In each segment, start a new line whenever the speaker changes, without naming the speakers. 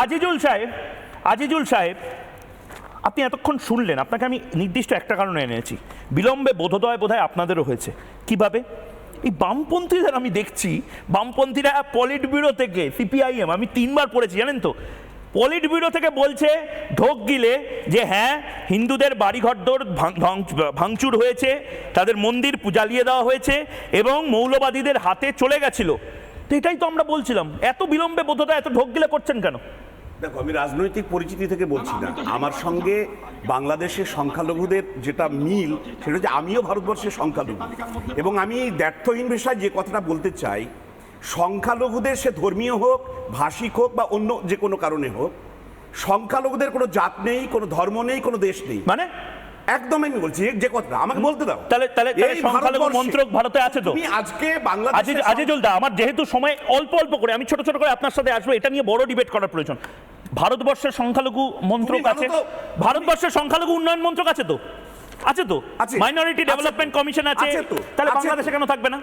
আজিজুল সাহেব আপনি এতক্ষণ শুনলেন, আপনাকে আমি নির্দিষ্ট একটা কারণে এনেছি, বিলম্বে বোধোদয় আপনাদেরও হয়েছে। কিভাবে? এই বামপন্থীদের আমি দেখছি, বামপন্থীরা পলিট ব্যুরো থেকে, সিপিআইএম আমি 3 বার পড়েছি জানেন তো, পলিট ব্যুরো থেকে বলছে ঢোক গিলে যে হ্যাঁ হিন্দুদের বাড়িঘরদোর ভাঙচুর হয়েছে, তাদের মন্দির জ্বালিয়ে দেওয়া হয়েছে এবং মৌলবাদীদের হাতে চলে গেছিল। তো এটাই তো আমরা বলছিলাম, এত বিলম্বে বোধোদয় এত ঢোক গিলে করছেন কেন?
দেখো, আমি রাজনৈতিক পরিচিতি থেকে বলছি না, আমার সঙ্গে বাংলাদেশের সংখ্যালঘুদের যেটা মিল সেটা হচ্ছে আমিও ভারতবর্ষের সংখ্যালঘু, এবং আমি দ্ব্যর্থহীন ভাষায় যে কথাটা বলতে চাই, সংখ্যালঘুদের সে ধর্মীয় হোক, ভাষিক হোক বা অন্য যে কোনো কারণে হোক, সংখ্যালঘুদের কোনো জাত নেই, কোনো ধর্ম নেই, কোনো দেশ নেই।
মানে
একদম আমি বলছি যে কথা আমাকে বলতে দাও।
তাহলে সংখ্যালঘু মন্ত্রক ভারতে আছে তো?
তুমি আজকে বাংলাদেশ
আজিজুল দা, আমার যেহেতু সময় অল্প অল্প করে আমি ছোট ছোট করে আপনার সাথে আসবো, এটা নিয়ে বড় ডিবেট করার প্রয়োজন। ভারতবর্ষের সংখ্যালঘু মন্ত্রক আছে, ভারতবর্ষের সংখ্যালঘু উন্নয়ন মন্ত্রক আছে তো? আছে তো? মাইনরিটি ডেভেলপমেন্ট কমিশন আছে, তাহলে বাংলাদেশে কেন থাকবে না?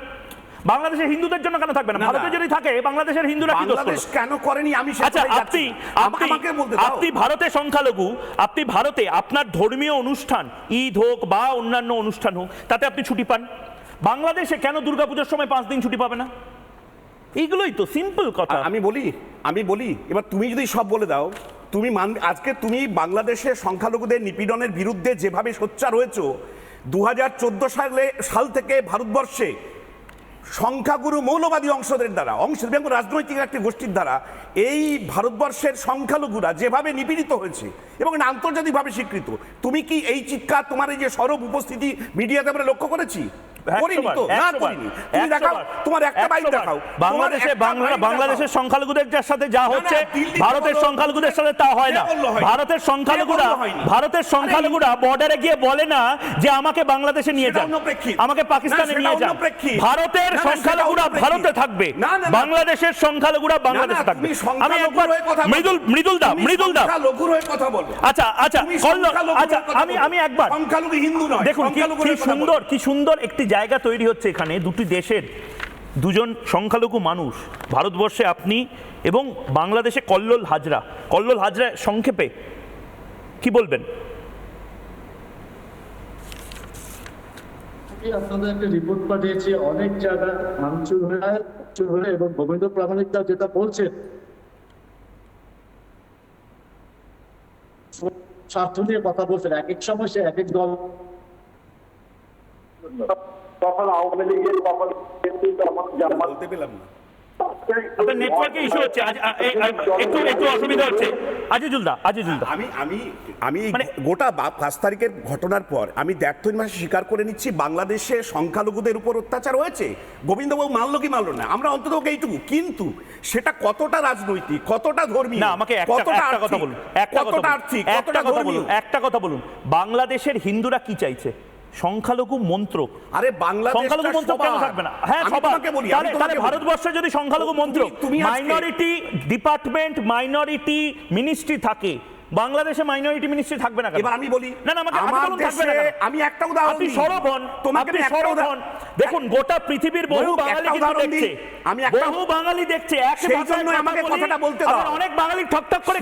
বাংলাদেশের হিন্দুদের জন্য কেন থাকবে না? ভারতে যদি থাকে বাংলাদেশের হিন্দুরা কি দোষ করলো?
কেন করেনি আমি
আচ্ছা, আপনি ভারতে সংখ্যালঘু, আপনি ভারতে আপনার ধর্মীয় অনুষ্ঠান ঈদ হোক বা অন্যান্য অনুষ্ঠান হোক তাতে আপনি ছুটি পান, বাংলাদেশে কেন দুর্গাপূজার সময় 5 দিন ছুটি পাবে না? এইগুলোই তো সিম্পল কথা।
আমি বলি এবার তুমি যদি সব বলে দাও, তুমি আজকে তুমি বাংলাদেশের সংখ্যালঘুদের নিপীড়নের বিরুদ্ধে যেভাবে সোচ্চার হয়েছো, 2014 সাল থেকে ভারতবর্ষে সংখ্যাগুরু মৌলবাদী অংশদের দ্বারা, এবং রাজনৈতিক একটি গোষ্ঠীর দ্বারা এই ভারতবর্ষের সংখ্যালঘুরা যেভাবে নিপীড়িত হয়েছে এবং আন্তর্জাতিকভাবে স্বীকৃত, তুমি কি এই চিৎকার, তোমার এই যে সরব উপস্থিতি মিডিয়াতে আমরা লক্ষ্য করেছি?
বাংলাদেশের সংখ্যালঘুদের সাথে যা হচ্ছে ভারতের সংখ্যালঘুদের সাথে তা হয় না। ভারতের সংখ্যালঘুরা বর্ডারে গিয়ে বলে না যে আমাকে বাংলাদেশে নিয়ে যান, আমাকে পাকিস্তানে নিয়ে যান। ভারতের সংখ্যালঘুরা ভারতে থাকবে, বাংলাদেশের সংখ্যালঘুরা বাংলাদেশে থাকবে। আমি একবার মৃদুল দা আচ্ছা আমি একবার দেখুন কি সুন্দর একটি জায়গা তৈরি হচ্ছে এখানে, দুটি দেশের দুজন সংখ্যালঘু মানুষ, ভারতবর্ষে আপনি এবং বাংলাদেশে কল্লোল হাজরা সংক্ষেপে কি বলবেন?
আপনাদের একটা রিপোর্ট পাঠিয়েছি, অনেক জায়গা ভাঙচুর হয়ে এবং গোবিন্দ প্রামাণিক যেটা বলছেন স্বার্থ নিয়ে কথা বলছেন, এক এক সময় সে এক এক দল,
তখন আওয়ামী লীগের কখন
বলতে পেলাম না,
আপনার নেটওয়ার্কে ইস্যু হচ্ছে, একটু অসুবিধা হচ্ছে। আজিজুল দা
আমি গোটা 5 তারিখের ঘটনার পর আমি দ্ব্যর্থহীন মাসে স্বীকার করে নিচ্ছি বাংলাদেশে সংখ্যালঘুদের উপর অত্যাচার হয়েছে। গোবিন্দবাবু মানলো কি মানলো না, আমরা অন্তত এইটুকু, কিন্তু সেটা কতটা রাজনৈতিক, কতটা ধর্মীয়,
না, আমাকে একটা কথা বলুন, একটা কথা বলুন, বাংলাদেশের হিন্দুরা কি চাইছে? সংখ্যালঘু মন্ত্রক।
আরে
সংখ্যালঘু মন্ত্রক কেন থাকবে না? হ্যাঁ, তাহলে ভারতবর্ষে যদি সংখ্যালঘু মন্ত্রক, মাইনরিটি ডিপার্টমেন্ট, মাইনরিটি মিনিস্ট্রি থাকে, বাংলাদেশে মাইনরিটি মিনিস্ট্রি থাকবে না কেন?
এবার আমি বলি,
না আমাকে বলুন থাকবে না কেন?
আমি একটা উদাহরণ
আপনি সরব হন, দেখুন গোটা পৃথিবীর বহু বাঙালি কিন্তু দেখছে, বহু বাঙালি দেখছে,
আমাকে কথাটা বলতে দাও।
অনেক বাঙালি ঠকঠক করে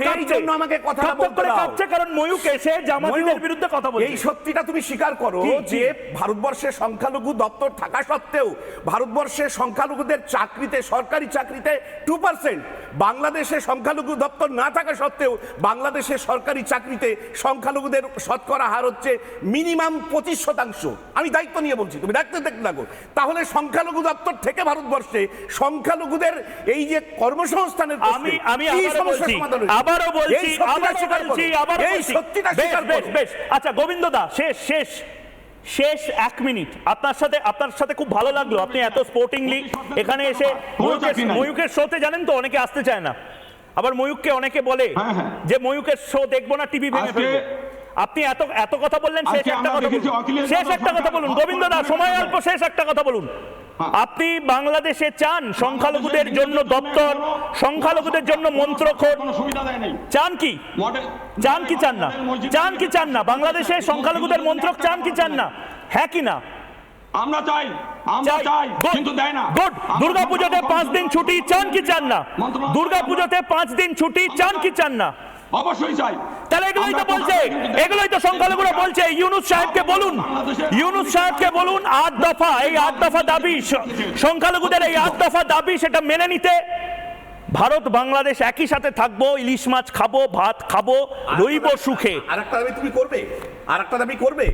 কাঁপছে, কারণ ময়ূক এসে জামাতিদের বিরুদ্ধে কথা বলছে।
এই সত্যিটা তুমি স্বীকার করো যে ভারতবর্ষের সংখ্যালঘু দপ্তর থাকা সত্ত্বেও ভারতবর্ষের সংখ্যালঘুদের চাকরিতে, সরকারি চাকরিতে 2%, বাংলাদেশের সংখ্যালঘু দপ্তর না থাকা সত্ত্বেও বাংলাদেশের সরকারি চাকরিতে সংখ্যালঘুদের শতকরা হার হচ্ছে মিনিমাম 25%। আমি দায়িত্ব নিয়ে বলছি, তুমি দায়িত্ব দেখতে থাকো। তাহলে সংখ্যালঘু দপ্তর থেকে ভারতবর্ষে সংখ্যালঘুদের এই যে কর্মসংস্থানের
আচ্ছা গোবিন্দ দা, শেষ 1 মিনিট আপনার সাথে খুব ভালো লাগলো, আপনি এত স্পোর্টিংলি এখানে এসে ময়ূকের শোতে জানেন তো অনেকে আসতে চায় না, আবার ময়ূককে অনেকে বলে যে ময়ূকের শো দেখবো না, টিভি ভেঙে ফেলবো। আপনি এত কথা বললেন, শেষ একটা কথা বলুন গোবিন্দ দা, সময় অল্প, শেষ একটা কথা বলুন। আপনি বাংলাদেশে চান সংখ্যালঘুদের জন্য দপ্তর, সংখ্যালঘুদের জন্য মন্ত্রক চান কি? চান কি চান না? বাংলাদেশে সংখ্যালঘুদের মন্ত্রক চান কি চান না? হ্যাঁ কি না?
আমরা চাই কিন্তু দেয় না।
গুড। দুর্গাপুজোতে 5 দিন ছুটি চান কি চান না? দুর্গাপুজোতে 5 দিন ছুটি চান কি চান না?
অবশ্যই চাই।
তাহলে এগুলোই তো বলছে, এগুলোই তো সংখ্যালঘুরা বলছে। ইউনূস সাহেবকে বলুন, ইউনূস সাহেবকে বলুন 8 দফা, এই 8 দফা দাবি, সংখ্যালঘুদের এই 8 দফা দাবি সেটা মেনে নিতে। ভারত বাংলাদেশ একই সাথে থাকবো, ইলিশ মাছ খাবো, ভাত খাবো, রইব সুখে।
আরেকটা দাবি তুমি করবে, আরেকটা দাবি করবে,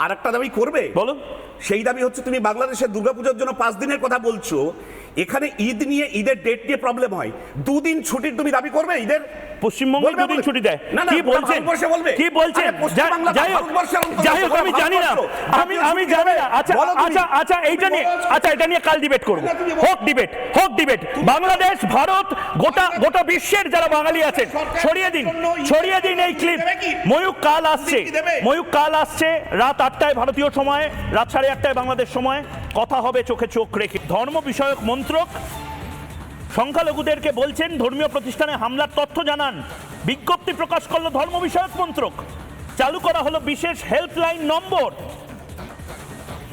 আরেকটা দাবি করবে।
বলো।
সেই দাবি হচ্ছে তুমি বাংলাদেশের দুর্গাপূজার জন্য 5 দিনের কথা বলছো, এখানে ঈদ নিয়ে, ঈদের ডেট নিয়ে প্রবলেম হয়, 2 দিন ছুটির তুমি দাবি করবে ঈদের?
পশ্চিমবঙ্গে 2 দিন ছুটি দেয়। কি বলছেন, কি বলছেন? যাই হোক আমি জানি না, আমি জানি না। আচ্ছা এইটা নিয়ে, আচ্ছা এটা নিয়ে কাল ডিবেট করব। হোক ডিবেট। বাংলাদেশ, ভারত, গোটা বিশ্বের যারা বাঙালি আছেন ছড়িয়ে দিন এই ক্লিপ। ময়ূক কাল আসছে রাত 8টায় ভারতীয় সময়, রাত 8:30টায় বাংলাদেশ সময়। কথা হবে চোখে চোখ রেখে। ধর্ম বিষয়ক মন্ত্রক সংখ্যালঘুদেরকে বলছেন ধর্মীয় প্রতিষ্ঠানে হামলার তথ্য জানান। বিজ্ঞপ্তি প্রকাশ করলো ধর্ম বিষয়ক মন্ত্রক। চালু করা হলো বিশেষ হেল্পলাইন নম্বর।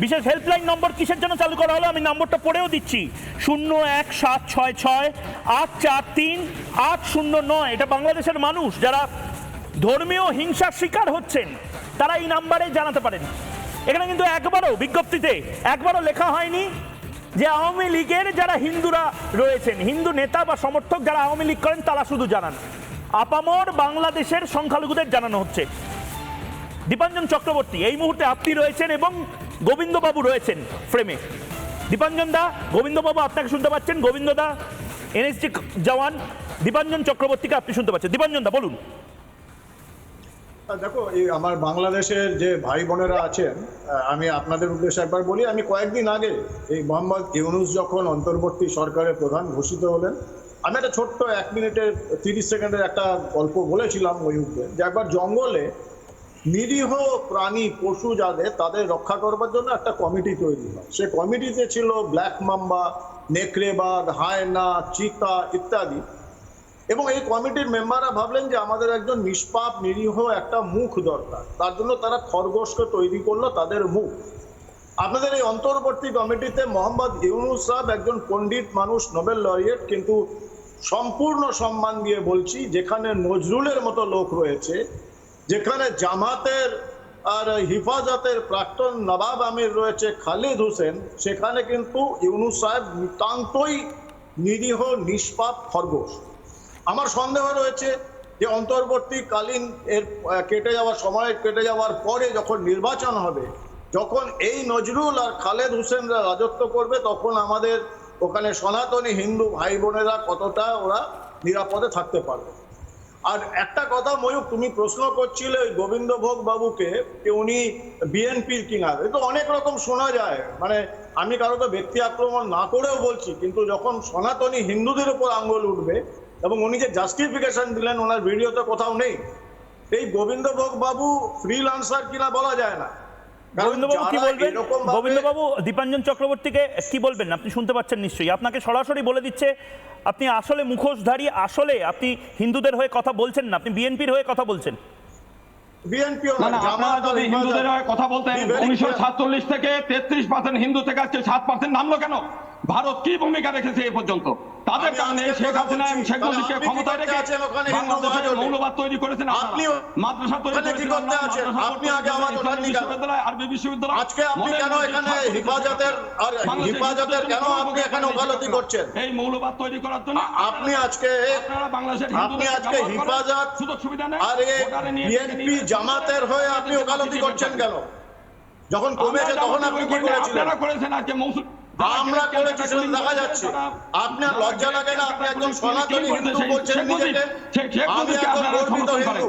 বিশেষ হেল্পলাইন নম্বর কিসের জন্য চালু করা হলো? আমি নম্বরটা পড়েও দিচ্ছি, 01766843809। এটা বাংলাদেশের মানুষ যারা ধর্মীয় হিংসার শিকার হচ্ছেন, তারা এই নাম্বারে জানাতে পারেন। এখানে কিন্তু বিজ্ঞপ্তিতে একবারও লেখা হয়নি যে আওয়ামী লীগের যারা হিন্দুরা রয়েছেন, হিন্দু নেতা বা সমর্থক যারা আওয়ামী লীগ করেন, তারা শুধু জানান। আপামর বাংলাদেশের সংখ্যালঘুদের জানানো হচ্ছে। দীপাঞ্জন চক্রবর্তী এই মুহূর্তে আপনি রয়েছেন এবং গোবিন্দবাবু রয়েছেন ফ্রেমে। দীপাঞ্জন দা, গোবিন্দবাবু আপনাকে শুনতে পাচ্ছেন, গোবিন্দ দা এনএসজি জওয়ান, দীপাঞ্জন চক্রবর্তীকে আপনি শুনতে পাচ্ছেন। দীপাঞ্জন দা বলুন।
দেখো, এই আমার বাংলাদেশের যে ভাই বোনেরা আছেন, আমি আপনাদের উদ্দেশ্যে একবার বলি, আমি কয়েকদিন আগে এই মোহাম্মদ ইউনূস যখন অন্তর্বর্তী সরকারের প্রধান ঘোষিত হলেন, আমি একটা ছোট্ট 1 মিনিটের 30 সেকেন্ডের একটা গল্প বলেছিলাম ময়ূকদের, যে একবার জঙ্গলে নিরীহ প্রাণী পশু যাদের, তাদের রক্ষা করবার জন্য একটা কমিটি তৈরি হয়। সে কমিটিতে ছিল ব্ল্যাক মাম্বা, নেকড়ে বাঘ, হায়না, চিতা ইত্যাদি। এবং এই কমিটির মেম্বাররা ভাবলেন যে আমাদের একজন নিষ্পাপ নিরীহ একটা মুখ দরকার। তার জন্য তারা খরগোশকে তৈরি করলো তাদের মুখ। আপনাদের এই অন্তর্বর্তী কমিটিতে মোহাম্মদ ইউনূস সাহেব একজন পণ্ডিত মানুষ, নোবেল লরিয়েট, কিন্তু সম্পূর্ণ সম্মান দিয়ে বলছি, যেখানে নজরুলের মতো লোক রয়েছে, যেখানে জামাতের আর হিফাজতের প্রাক্তন নবাব আমির রয়েছে খালিদ হোসেন, সেখানে কিন্তু ইউনূস সাহেব নিতান্তই নিরীহ নিষ্পাপ খরগোশ। আমার সন্দেহ রয়েছে যে অন্তর্বর্তীকালীন এর সময় কেটে যাওয়ার পরে যখন নির্বাচন হবে, যখন এই নজরুল আর খালেদ হোসেনরা রাজত্ব করবে, তখন আমাদের ওখানে সনাতনী হিন্দু ভাই বোনেরা কতটা ওরা নিরাপদে থাকতে পারবে। আর একটা কথা ময়ূক, তুমি প্রশ্ন করছিলে ওই গোবিন্দভোগ বাবুকে, উনি বিএনপির কিনা। এ তো অনেক রকম শোনা যায়, মানে আমি কারো তো ব্যক্তি আক্রমণ না করেও বলছি, কিন্তু যখন সনাতনী হিন্দুদের উপর আঙ্গুল উঠবে, এবং উনি যে জাস্টিফিকেশন দিলেন ওনার ভিডিওতে কোথাও নেই, এই গোবিন্দভোগ বাবু ফ্রিল্যান্সার কিনা বলা যায় না।
গোবিন্দবাবু কি বলবেন? গোবিন্দবাবু দীপাঞ্জন চক্রবর্তীকে কি বলবেন? আপনি শুনতে পাচ্ছেন নিশ্চয়ই, আপনাকে সরাসরি বলে দিচ্ছে আপনি আসলে মুখোশধারী, আসলে আপনি হিন্দুদের হয়ে কথা বলছেন না, আপনি বিএনপির হয়ে কথা বলছেন।
আপনারা যদি হিন্দুদের হয়ে কথা বলতেন, 1947 থেকে 33% হিন্দু থেকে আজকে 7% নামলো কেন? ভারত কি ভূমিকা রেখেছে এ পর্যন্ত? তাদের কারণে শেখ হাসিনা এবং শেখ মুজিবকে ক্ষমতায় রেখে বাংলাদেশের মৌলবাদ তৈরি করেছেন, মাদ্রাসা তৈরি করেছেন, বিশ্ববিদ্যালয়, আরবি বিশ্ববিদ্যালয়।
আজকে আপনি কেন এখানে হিফাজতের কেন আপনি এখানে ওকালতি করছেন?
এই মৌলবাদ তৈরি করার জন্য
আপনি আজকে হিফাজত
সুযোগ সুবিধা নেই
আর বিএনপি জামাতের হয়ে আপনি ওকালতি করছেন কেন? যখন কমেছে তখন আপনি কি করেছিলেন?
আপনারা করেছেন, আজকে মৌসুম
আমরা করেছি সেটা দেখা যাচ্ছে। আপনার লজ্জা লাগে না? আপনি একজন সনাতনী হিন্দু বলছেন নিজেকে, আমি একজন গর্বিত হিন্দু।